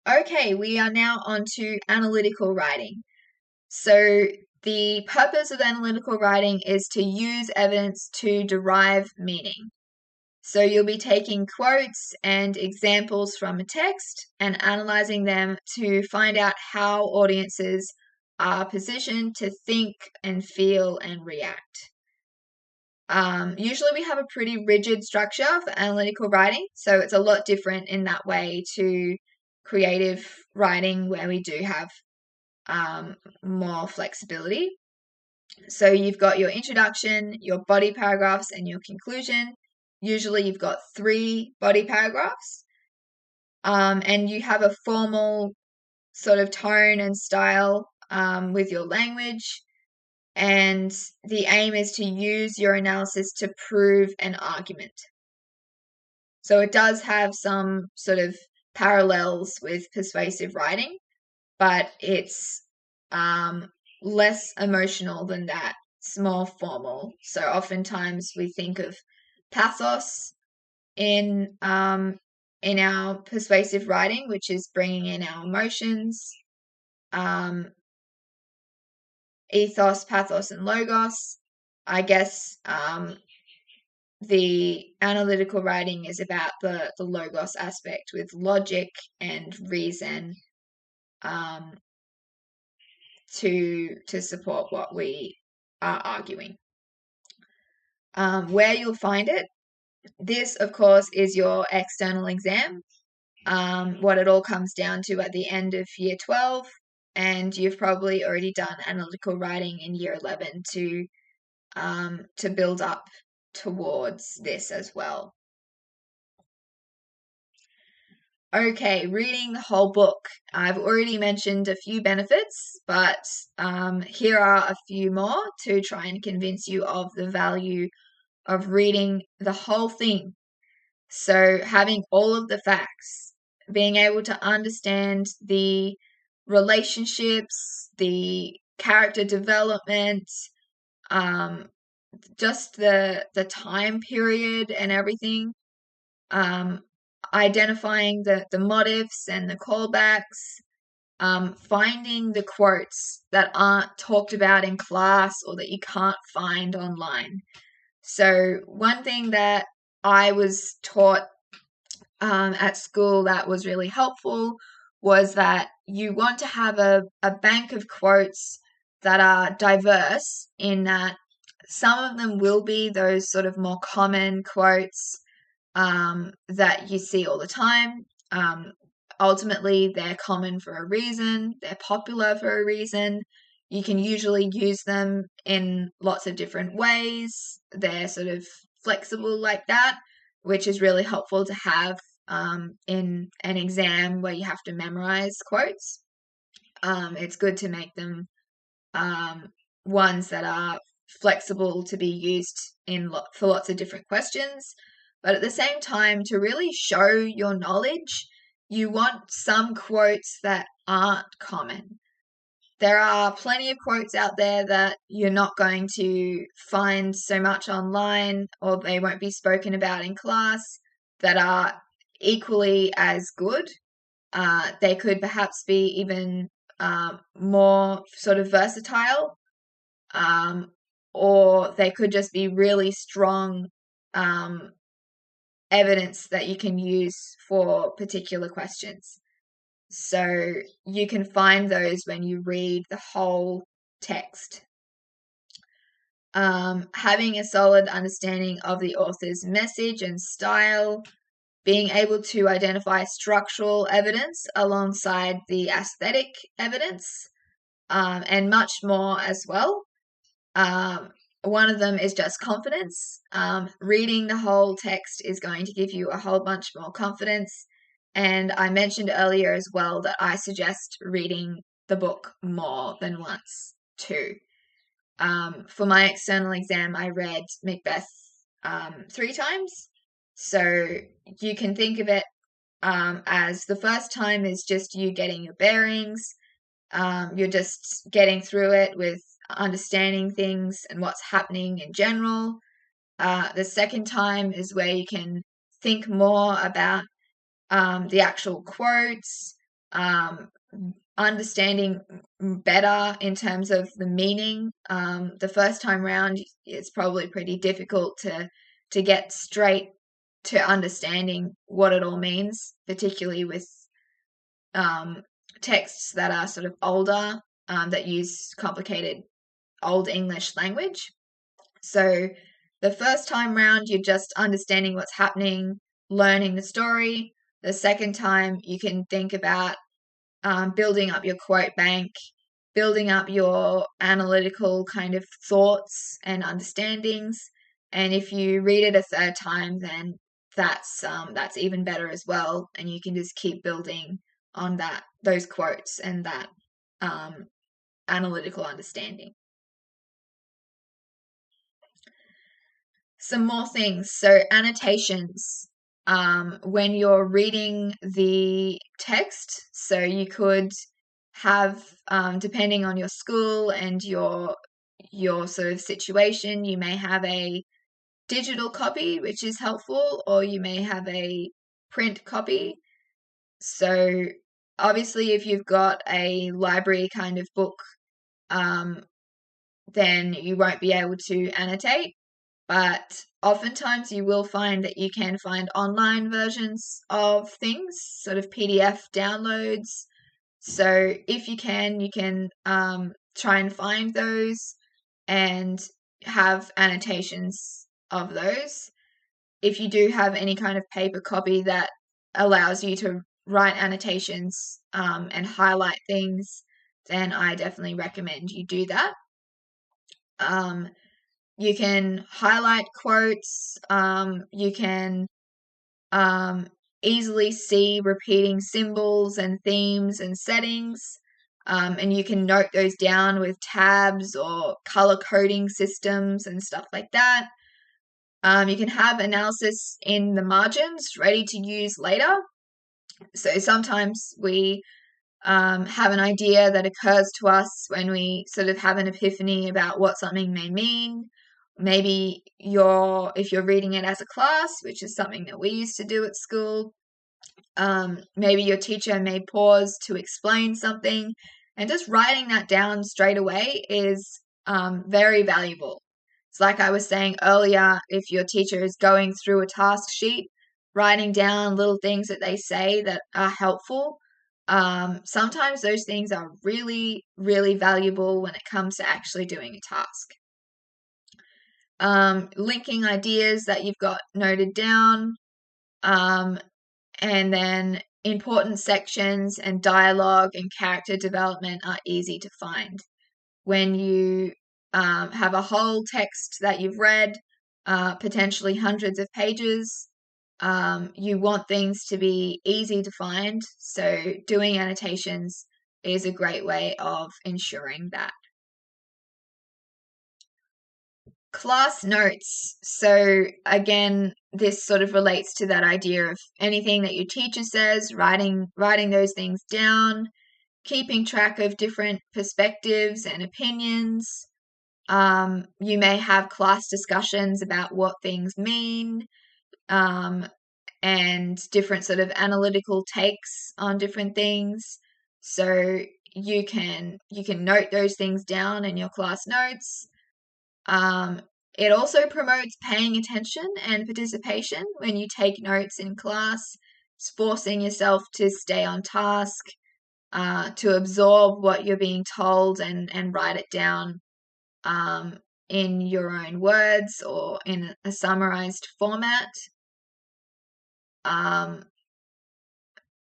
Okay, we are now on to analytical writing. So, the purpose of analytical writing is to use evidence to derive meaning. So, you'll be taking quotes and examples from a text and analyzing them to find out how audiences are positioned to think and feel and react. Usually, we have a pretty rigid structure for analytical writing, so it's a lot different in that way to creative writing, where we do have more flexibility. So you've got your introduction, your body paragraphs, and your conclusion. Usually you've got 3 body paragraphs, and you have a formal sort of tone and style with your language. And the aim is to use your analysis to prove an argument. So it does have some sort of parallels with persuasive writing, but it's less emotional than that. It's more formal. So oftentimes we think of pathos in our persuasive writing, which is bringing in our emotions, ethos, pathos, and logos. I guess the analytical writing is about the logos aspect with logic and reason to support what we are arguing. Where you'll find it, this, of course, is your external exam, what it all comes down to at the end of year 12, and you've probably already done analytical writing in year 11 to build up towards this as well. Okay, reading the whole book. I've already mentioned a few benefits, but here are a few more to try and convince you of the value of reading the whole thing. So, having all of the facts, being able to understand the relationships, the character development, just the time period and everything. Identifying the motifs and the callbacks, finding the quotes that aren't talked about in class or that you can't find online. So one thing that I was taught at school that was really helpful was that you want to have a bank of quotes that are diverse, in that some of them will be those sort of more common quotes that you see all the time. Ultimately, they're common for a reason, they're popular for a reason. You can usually use them in lots of different ways. They're sort of flexible like that, which is really helpful to have in an exam where you have to memorize quotes. It's good to make them ones that are flexible to be used for lots of different questions. But at the same time, to really show your knowledge, you want some quotes that aren't common. There are plenty of quotes out there that you're not going to find so much online, or they won't be spoken about in class, that are equally as good. They could perhaps be even more sort of versatile, or they could just be really strong evidence that you can use for particular questions. So you can find those when you read the whole text. Having a solid understanding of the author's message and style, being able to identify structural evidence alongside the aesthetic evidence, and much more as well. One of them is just confidence. Reading the whole text is going to give you a whole bunch more confidence. And I mentioned earlier as well that I suggest reading the book more than once too. For my external exam, I read Macbeth 3 times. So you can think of it as the first time is just you getting your bearings. You're just getting through it with understanding things and what's happening in general. The second time is where you can think more about the actual quotes, understanding better in terms of the meaning. The first time round, it's probably pretty difficult to get straight to understanding what it all means, particularly with texts that are sort of older, that use complicated Old English language. So the first time round, you're just understanding what's happening, learning the story. The second time, you can think about building up your quote bank, building up your analytical kind of thoughts and understandings. And if you read it a third time, then that's even better as well. And you can just keep building on those quotes and that analytical understanding. Some more things. So annotations. When you're reading the text, so you could have, depending on your school and your sort of situation, you may have a digital copy, which is helpful, or you may have a print copy. So obviously, if you've got a library kind of book, then you won't be able to annotate. But oftentimes you will find that you can find online versions of things, sort of PDF downloads. So if you can try and find those and have annotations of those. If you do have any kind of paper copy that allows you to write annotations and highlight things, then I definitely recommend you do that. You can highlight quotes. You can easily see repeating symbols and themes and settings. And you can note those down with tabs or color coding systems and stuff like that. You can have analysis in the margins ready to use later. So sometimes we have an idea that occurs to us when we sort of have an epiphany about what something may mean. Maybe if you're reading it as a class, which is something that we used to do at school, maybe your teacher may pause to explain something, and just writing that down straight away is very valuable. It's like I was saying earlier, if your teacher is going through a task sheet, writing down little things that they say that are helpful. Sometimes those things are really, really valuable when it comes to actually doing a task. Linking ideas that you've got noted down, and then important sections and dialogue and character development are easy to find. When you have a whole text that you've read, potentially hundreds of pages, you want things to be easy to find, so doing annotations is a great way of ensuring that. Class notes. So again, this sort of relates to that idea of anything that your teacher says, writing those things down, keeping track of different perspectives and opinions. You may have class discussions about what things mean, and different sort of analytical takes on different things. So you can note those things down in your class notes. It also promotes paying attention and participation when you take notes in class. It's forcing yourself to stay on task, to absorb what you're being told and write it down in your own words or in a summarized format.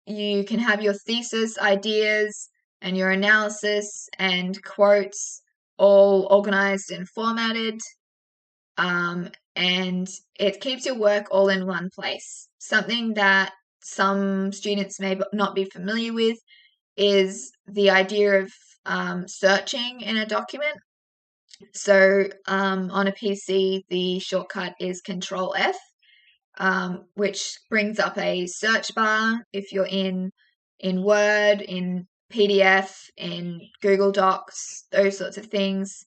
You can have your thesis ideas and your analysis and quotes all organized and formatted. And it keeps your work all in one place. Something that some students may not be familiar with is the idea of searching in a document. So on a PC, the shortcut is Control F, which brings up a search bar if you're in Word, in PDF, in Google Docs, those sorts of things.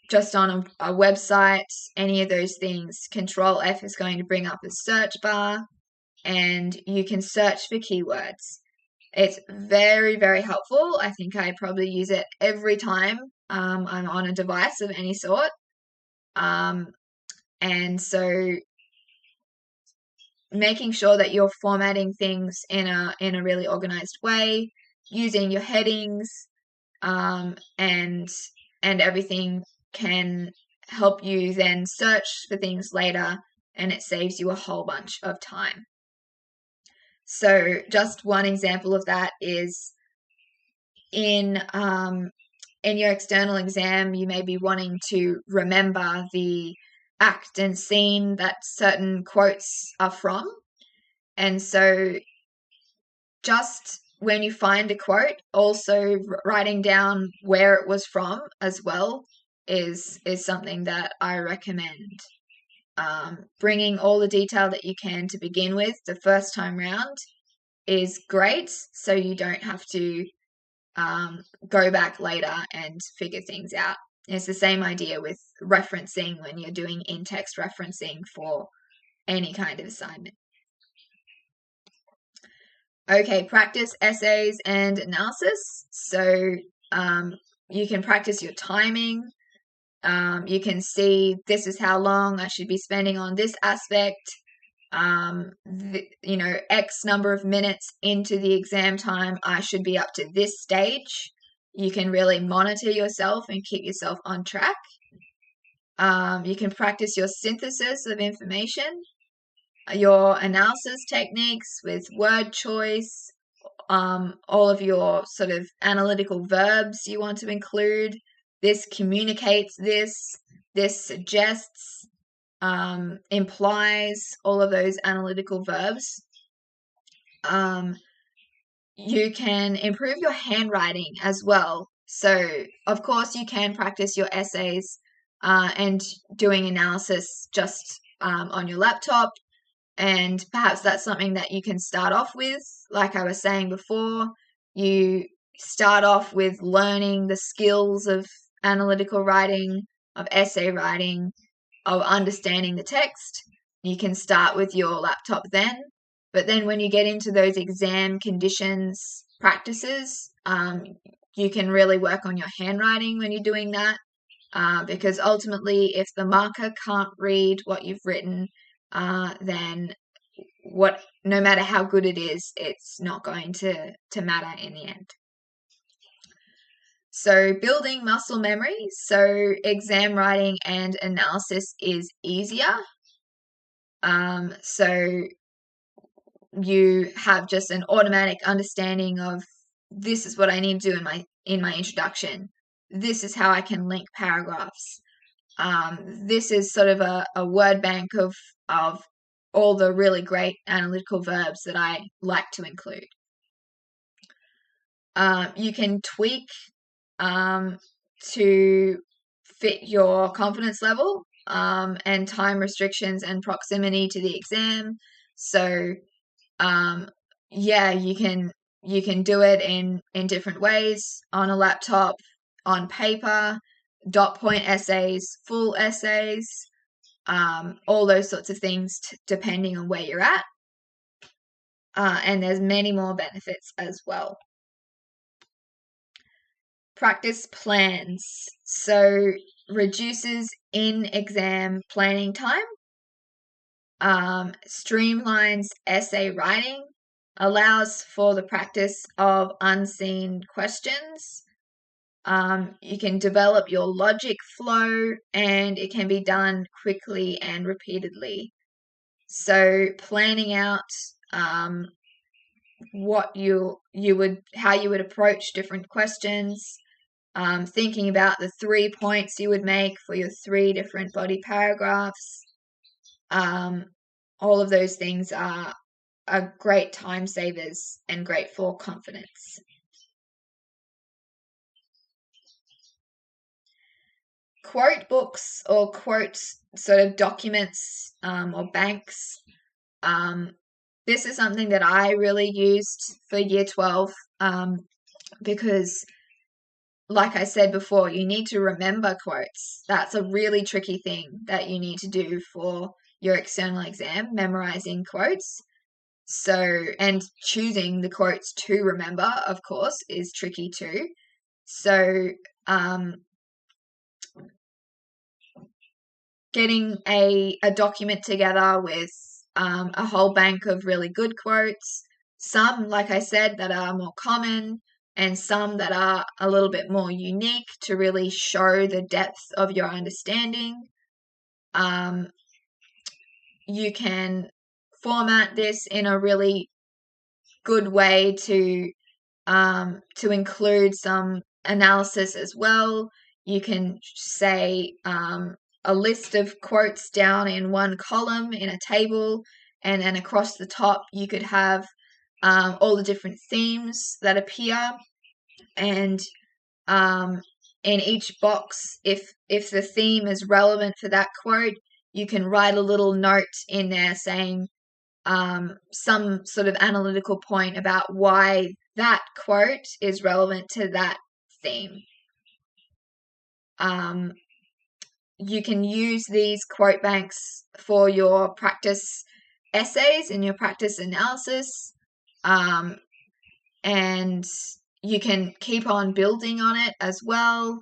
Just on a website, any of those things, Control F is going to bring up a search bar, and you can search for keywords. It's very, very helpful. I think I probably use it every time I'm on a device of any sort. And so making sure that you're formatting things in a really organized way, using your headings, and everything can help you then search for things later, and it saves you a whole bunch of time. So just one example of that is in your external exam, you may be wanting to remember the act and scene that certain quotes are from. And so just when you find a quote, also writing down where it was from as well is something that I recommend. Bringing all the detail that you can to begin with the first time round is great, so you don't have to go back later and figure things out. It's the same idea with referencing when you're doing in-text referencing for any kind of assignment. Okay, practice essays and analysis. So you can practice your timing. You can see this is how long I should be spending on this aspect. X number of minutes into the exam time, I should be up to this stage. You can really monitor yourself and keep yourself on track. You can practice your synthesis of information, your analysis techniques with word choice, all of your sort of analytical verbs you want to include. This communicates this suggests, implies, all of those analytical verbs. You can improve your handwriting as well. So, of course, you can practice your essays and doing analysis just on your laptop. And perhaps that's something that you can start off with. Like I was saying before, you start off with learning the skills of analytical writing, of essay writing, of understanding the text. You can start with your laptop then. But then when you get into those exam conditions practices, you can really work on your handwriting when you're doing that. Because ultimately, if the marker can't read what you've written, then no matter how good it is, it's not going to matter in the end. So building muscle memory. So exam writing and analysis is easier. So you have just an automatic understanding of this is what I need to do in my introduction. This is how I can link paragraphs. This is sort of a word bank of all the really great analytical verbs that I like to include. You can tweak to fit your confidence level and time restrictions and proximity to the exam. So you can do it in different ways, on a laptop, on paper, dot point essays, full essays, all those sorts of things depending on where you're at. And there's many more benefits as well. Practice plans. So reduces in-exam planning time, streamlines essay writing, allows for the practice of unseen questions. You can develop your logic flow, and it can be done quickly and repeatedly. So planning out how you would approach different questions, thinking about the 3 points you would make for your 3 different body paragraphs. All of those things are great time savers and great for confidence. Quote books or quote sort of documents or banks. This is something that I really used for year 12 because, like I said before, you need to remember quotes. That's a really tricky thing that you need to do for your external exam, memorizing quotes. So, and choosing the quotes to remember, of course, is tricky too. So, getting a document together with a whole bank of really good quotes, some, like I said, that are more common, and some that are a little bit more unique to really show the depth of your understanding. You can format this in a really good way to include some analysis as well. You can say a list of quotes down in one column in a table, and then across the top you could have all the different themes that appear, and in each box, if the theme is relevant for that quote, you can write a little note in there saying some sort of analytical point about why that quote is relevant to that theme. You can use these quote banks for your practice essays and your practice analysis, and you can keep on building on it as well.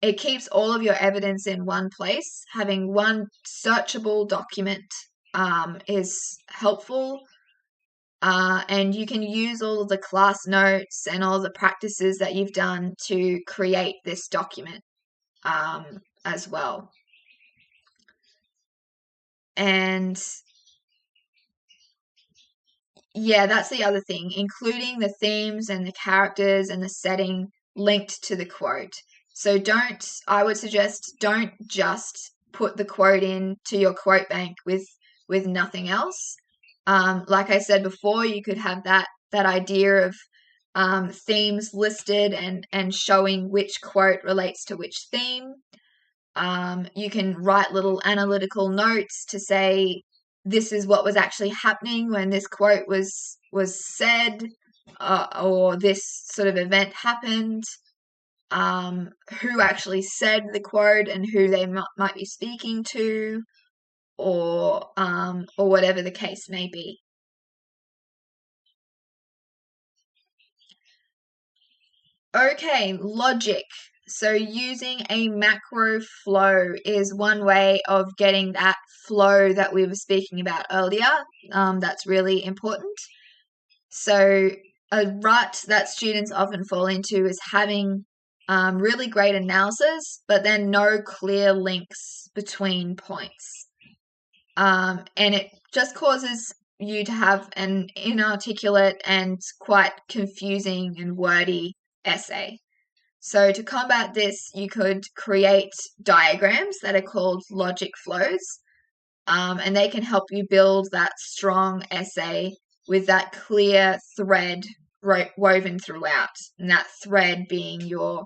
It keeps all of your evidence in one place. Having one searchable document is helpful. And you can use all of the class notes and all the practices that you've done to create this document as well. And yeah, that's the other thing, including the themes and the characters and the setting linked to the quote. So I would suggest don't just put the quote into your quote bank with nothing else. Like I said before, you could have that idea of themes listed and showing which quote relates to which theme. You can write little analytical notes to say this is what was actually happening when this quote was said, or this sort of event happened. Who actually said the quote and who they might be speaking to, or whatever the case may be. Okay, logic. So using a macro flow is one way of getting that flow that we were speaking about earlier. That's really important. So a rut that students often fall into is having really great analysis, but then no clear links between points. And it just causes you to have an inarticulate and quite confusing and wordy essay. So to combat this, you could create diagrams that are called logic flows, and they can help you build that strong essay with that clear thread woven throughout, and that thread being your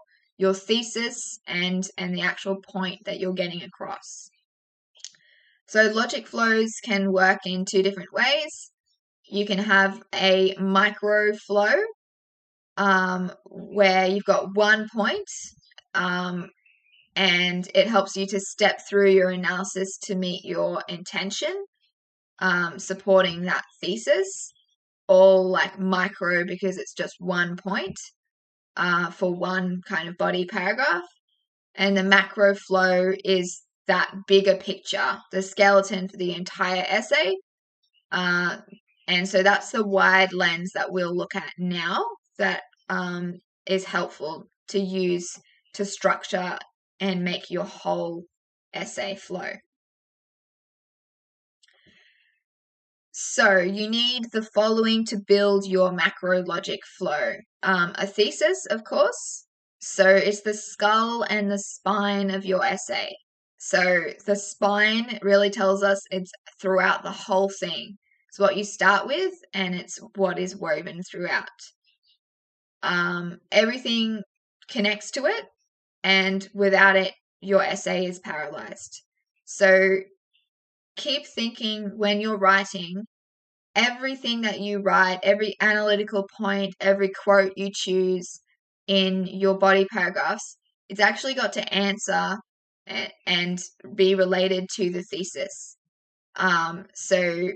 thesis and the actual point that you're getting across. So logic flows can work in two different ways. You can have a micro flow, where you've got one point, and it helps you to step through your analysis to meet your intention, supporting that thesis, all like micro because it's just one point for one kind of body paragraph. And the macro flow is that bigger picture, the skeleton for the entire essay. And so that's the wide lens that we'll look at now that is helpful to use to structure and make your whole essay flow. So you need the following to build your macro logic flow. A thesis, of course. So it's the skull and the spine of your essay. So the spine really tells us it's throughout the whole thing. It's what you start with, and it's what is woven throughout. Everything connects to it, and without it, your essay is paralyzed. So keep thinking when you're writing, everything that you write, every analytical point, every quote you choose in your body paragraphs, it's actually got to answer and be related to the thesis. So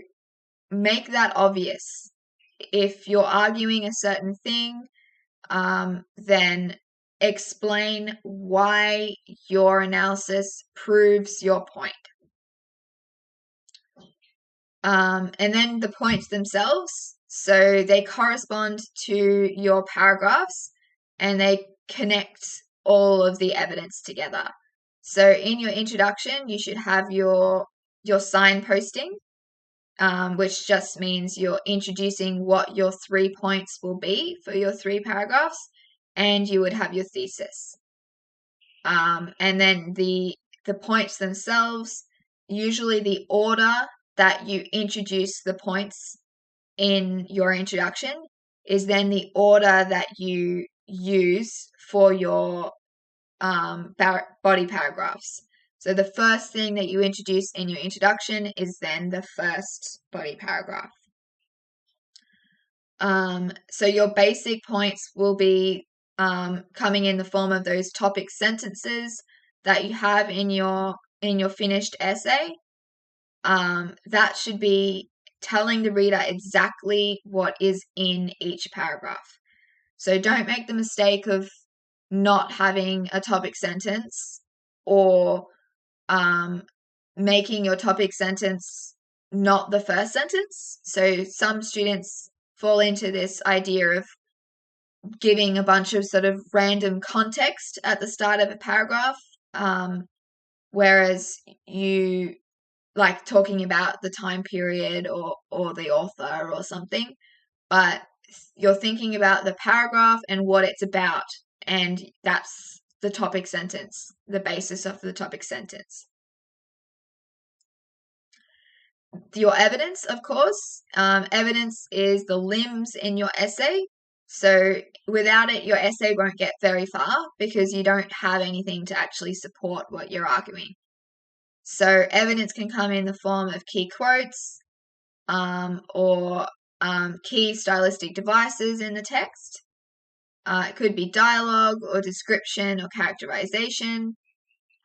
make that obvious. If you're arguing a certain thing, then explain why your analysis proves your point. And then the points themselves, so they correspond to your paragraphs and they connect all of the evidence together. So in your introduction, you should have your signposting, which just means you're introducing what your 3 points will be for your 3 paragraphs, and you would have your thesis. And then the points themselves, usually the order that you introduce the points in your introduction is then the order that you use for your body paragraphs. So the first thing that you introduce in your introduction is then the first body paragraph. So your basic points will be coming in the form of those topic sentences that you have in your finished essay. That should be telling the reader exactly what is in each paragraph. So don't make the mistake of not having a topic sentence, or making your topic sentence not the first sentence. So some students fall into this idea of giving a bunch of sort of random context at the start of a paragraph, whereas you like talking about the time period or the author or something, but you're thinking about the paragraph and what it's about, and that's the topic sentence, the basis of the topic sentence. Your evidence, of course. Evidence is the limbs in your essay. So without it, your essay won't get very far because you don't have anything to actually support what you're arguing. So evidence can come in the form of key quotes, or key stylistic devices in the text. It could be dialogue or description or characterization.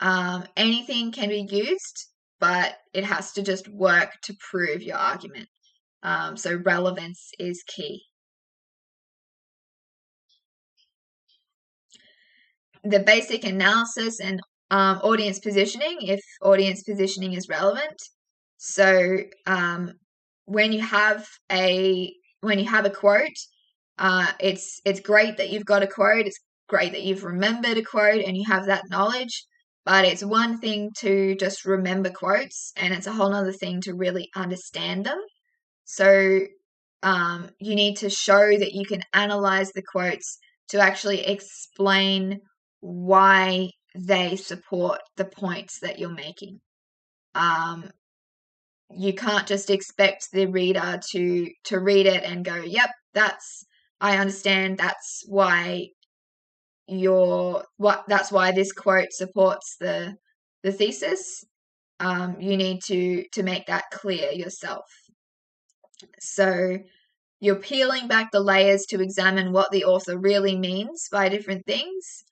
Anything can be used, but it has to just work to prove your argument. So relevance is key. The basic analysis and audience positioning, if audience positioning is relevant. So when you have a quote, it's great that you've got a quote. It's great that you've remembered a quote and you have that knowledge. But it's one thing to just remember quotes, and it's a whole other thing to really understand them. So you need to show that you can analyze the quotes to actually explain why they support the points that you're making. You can't just expect the reader to read it and go, yep, I understand, that's why this quote supports the thesis. You need to make that clear yourself. So you're peeling back the layers to examine what the author really means by different things.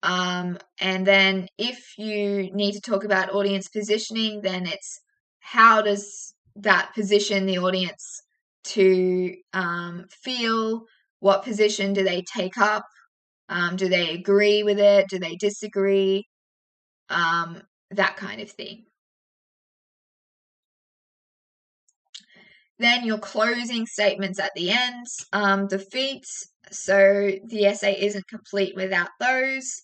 And then if you need to talk about audience positioning, then it's how does that position the audience to feel? What position do they take up? Do they agree with it? Do they disagree? That kind of thing. Then your closing statements at the end, defeats. So the essay isn't complete without those.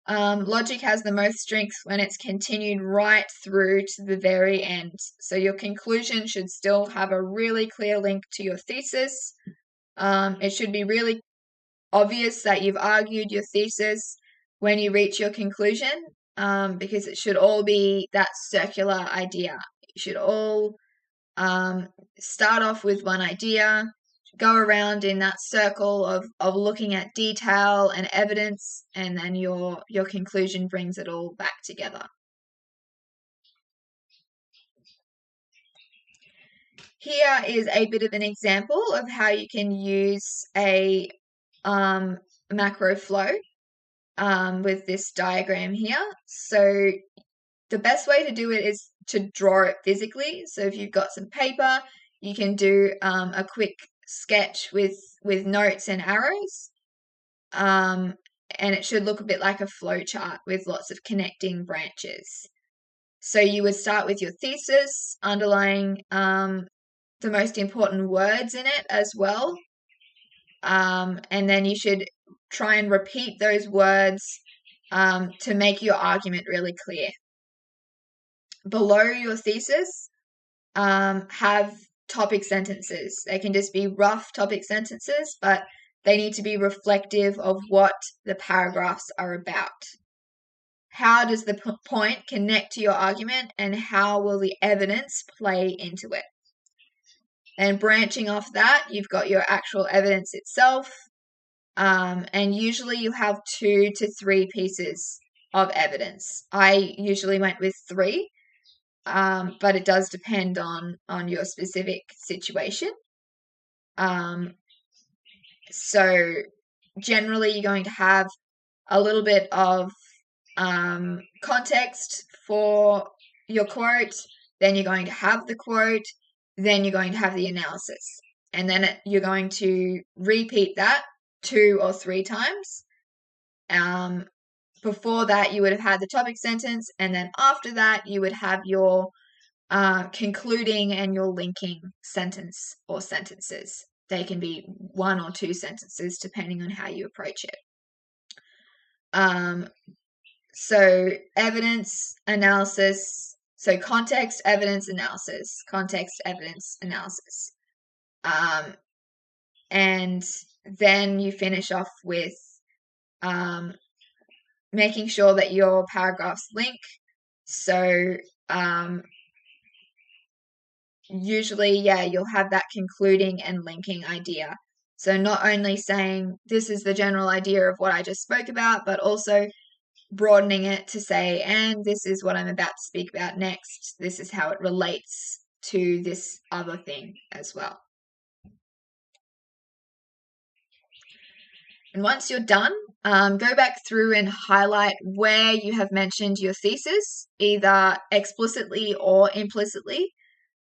Logic has the most strength when it's continued right through to the very end. So your conclusion should still have a really clear link to your thesis. It should be really obvious that you've argued your thesis when you reach your conclusion, because it should all be that circular idea. You should all start off with one idea, go around in that circle of looking at detail and evidence, and then your conclusion brings it all back together. Here is a bit of an example of how you can use a macro flow with this diagram here. So the best way to do it is to draw it physically. So if you've got some paper, you can do a quick sketch with notes and arrows. And it should look a bit like a flow chart with lots of connecting branches. So you would start with your thesis, underlying the most important words in it as well. And then you should try and repeat those words to make your argument really clear. Below your thesis, have topic sentences. They can just be rough topic sentences, but they need to be reflective of what the paragraphs are about. How does the point connect to your argument, and how will the evidence play into it? And branching off that, you've got your actual evidence itself, and usually you have 2 to 3 pieces of evidence. I usually went with 3, but it does depend on your specific situation. So generally you're going to have a little bit of context for your quote, then you're going to have the quote, then you're going to have the analysis, and then you're going to repeat that 2 or 3 times. Before that, you would have had the topic sentence, and then after that, you would have your concluding and your linking sentence or sentences. They can be 1 or 2 sentences depending on how you approach it. So evidence, analysis, so context, evidence, analysis, context, evidence, analysis. And then you finish off with making sure that your paragraphs link. So usually, you'll have that concluding and linking idea. So not only saying this is the general idea of what I just spoke about, but also broadening it to say, and this is what I'm about to speak about next. This is how it relates to this other thing as well. And once you're done, go back through and highlight where you have mentioned your thesis, either explicitly or implicitly.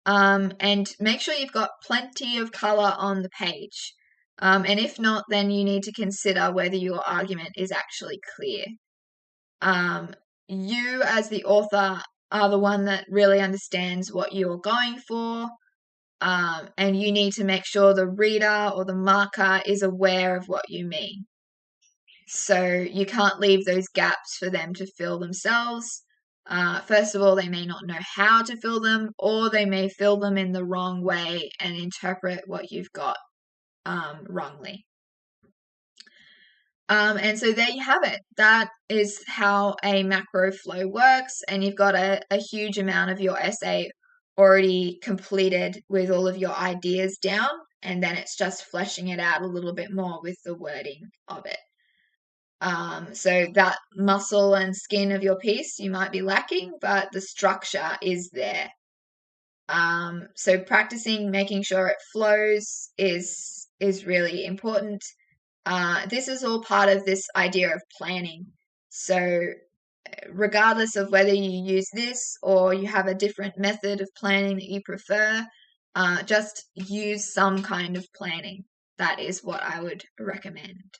And make sure you've got plenty of color on the page. And if not, then you need to consider whether your argument is actually clear. You as the author are the one that really understands what you're going for, and you need to make sure the reader or the marker is aware of what you mean. So you can't leave those gaps for them to fill themselves. First of all, they may not know how to fill them, or they may fill them in the wrong way and interpret what you've got wrongly. And so there you have it. That is how a macro flow works, and you've got a huge amount of your essay already completed with all of your ideas down, and then it's just fleshing it out a little bit more with the wording of it. So that muscle and skin of your piece you might be lacking, but the structure is there. So practicing making sure it flows is really important. This is all part of this idea of planning. So regardless of whether you use this or you have a different method of planning that you prefer, just use some kind of planning. That is what I would recommend.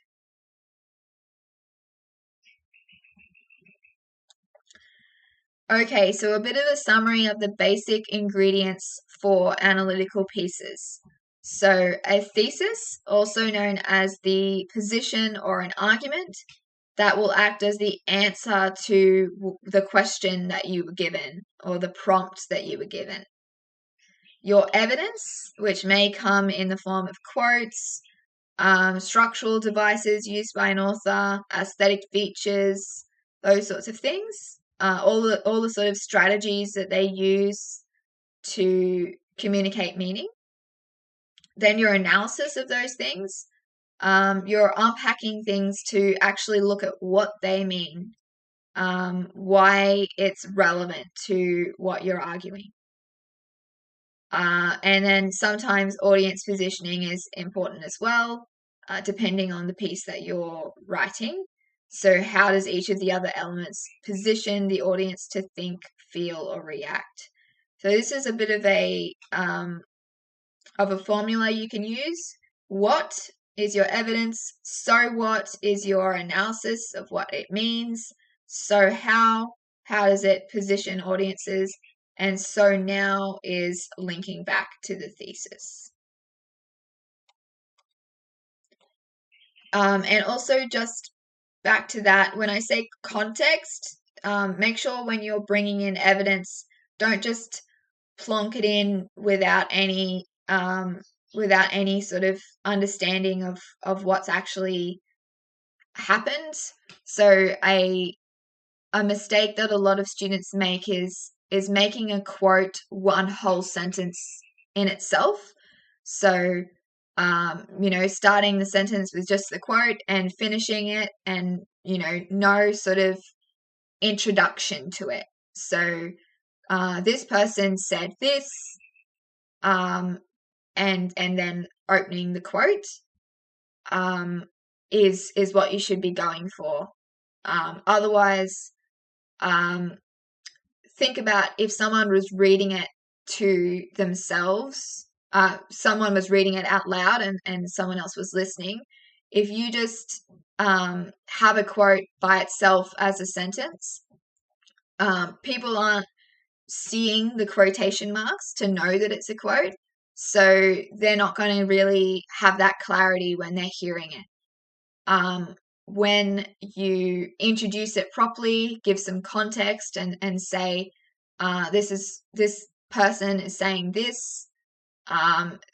Okay, so a bit of a summary of the basic ingredients for analytical pieces. So a thesis, also known as the position or an argument, that will act as the answer to the question that you were given or the prompt that you were given. Your evidence, which may come in the form of quotes, structural devices used by an author, aesthetic features, those sorts of things. All the sort of strategies that they use to communicate meaning. Then your analysis of those things. You're unpacking things to actually look at what they mean, why it's relevant to what you're arguing. And then sometimes audience positioning is important as well, depending on the piece that you're writing. So how does each of the other elements position the audience to think, feel, or react? So this is a bit of a of a formula you can use. What is your evidence? So what is your analysis of what it means? So how does it position audiences? And so now is linking back to the thesis. And also just back to that, when I say context, make sure when you're bringing in evidence, don't just plonk it in without any sort of understanding of what's actually happened. So a mistake that a lot of students make is making a quote one whole sentence in itself. So starting the sentence with just the quote and finishing it, and no sort of introduction to it. So this person said this, and then opening the quote is what you should be going for. Otherwise, think about if someone was reading it to themselves, someone was reading it out loud and someone else was listening. If you just have a quote by itself as a sentence, people aren't seeing the quotation marks to know that it's a quote, so they're not going to really have that clarity when they're hearing it. When you introduce it properly, give some context and say, this person is saying this,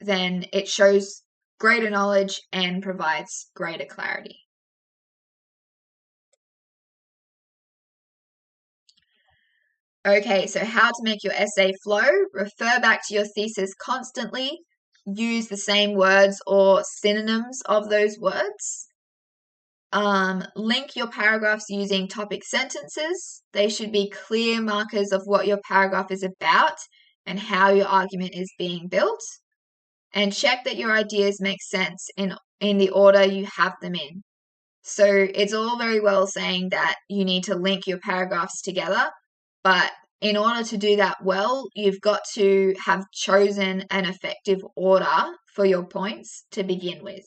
then it shows greater knowledge and provides greater clarity. Okay, so how to make your essay flow. Refer back to your thesis constantly. Use the same words or synonyms of those words. Link your paragraphs using topic sentences. They should be clear markers of what your paragraph is about and how your argument is being built. And check that your ideas make sense in the order you have them in. So it's all very well saying that you need to link your paragraphs together, but in order to do that well, you've got to have chosen an effective order for your points to begin with.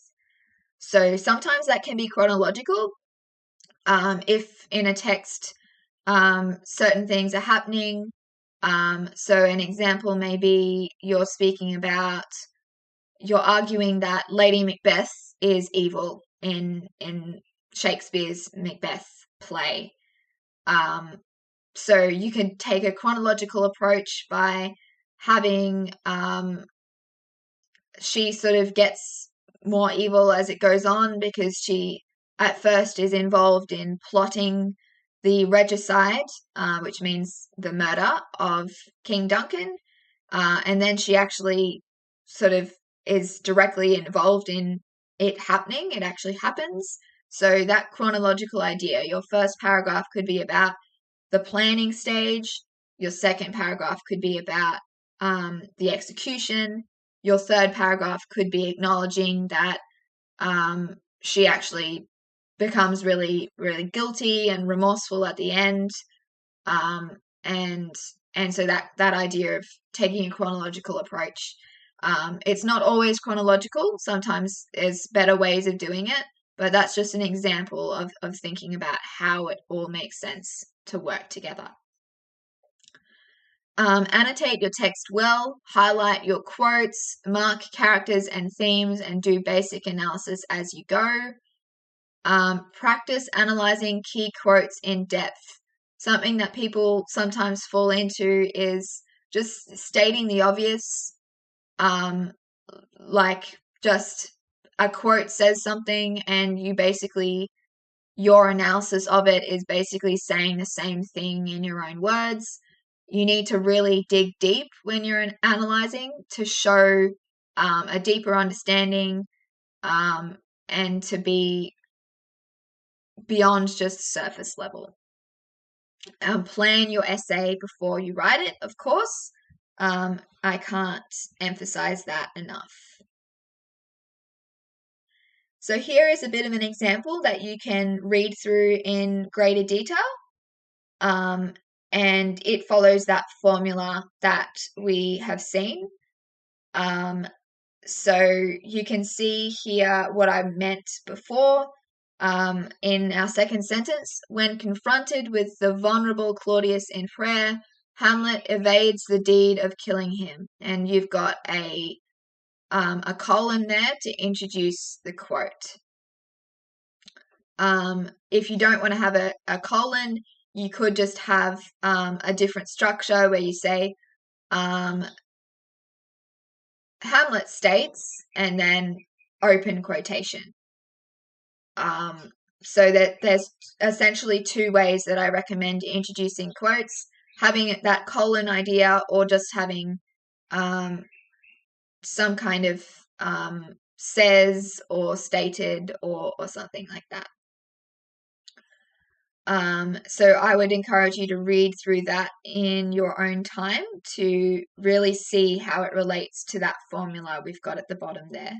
So sometimes that can be chronological. If in a text, certain things are happening. So an example may be you're arguing that Lady Macbeth is evil in Shakespeare's Macbeth play. So you can take a chronological approach by having she sort of gets more evil as it goes on, because she at first is involved in plotting the regicide, which means the murder of King Duncan, and then she actually sort of is directly involved in it happening. It actually happens. So that chronological idea, your first paragraph could be about the planning stage. Your second paragraph could be about the execution. Your third paragraph could be acknowledging that she actually becomes really, really guilty and remorseful at the end. And so that idea of taking a chronological approach. It's not always chronological. Sometimes there's better ways of doing it, but that's just an example of thinking about how it all makes sense to work together. Annotate your text well, highlight your quotes, mark characters and themes, and do basic analysis as you go. Practice analyzing key quotes in depth. Something that people sometimes fall into is just stating the obvious. Like just a quote says something and your analysis of it is basically saying the same thing in your own words. You need to really dig deep when you're analyzing to show a deeper understanding, and to be beyond just surface level. Plan your essay before you write it, of course. I can't emphasize that enough. So here is a bit of an example that you can read through in greater detail. And it follows that formula that we have seen. So you can see here what I meant before. In our second sentence, when confronted with the vulnerable Claudius in prayer, Hamlet evades the deed of killing him. And you've got a colon there to introduce the quote. If you don't want to have a colon, you could just have a different structure where you say, Hamlet states, and then open quotation. So that there's essentially two ways that I recommend introducing quotes, having that colon idea or just having some kind of says or stated or something like that. So I would encourage you to read through that in your own time to really see how it relates to that formula we've got at the bottom there.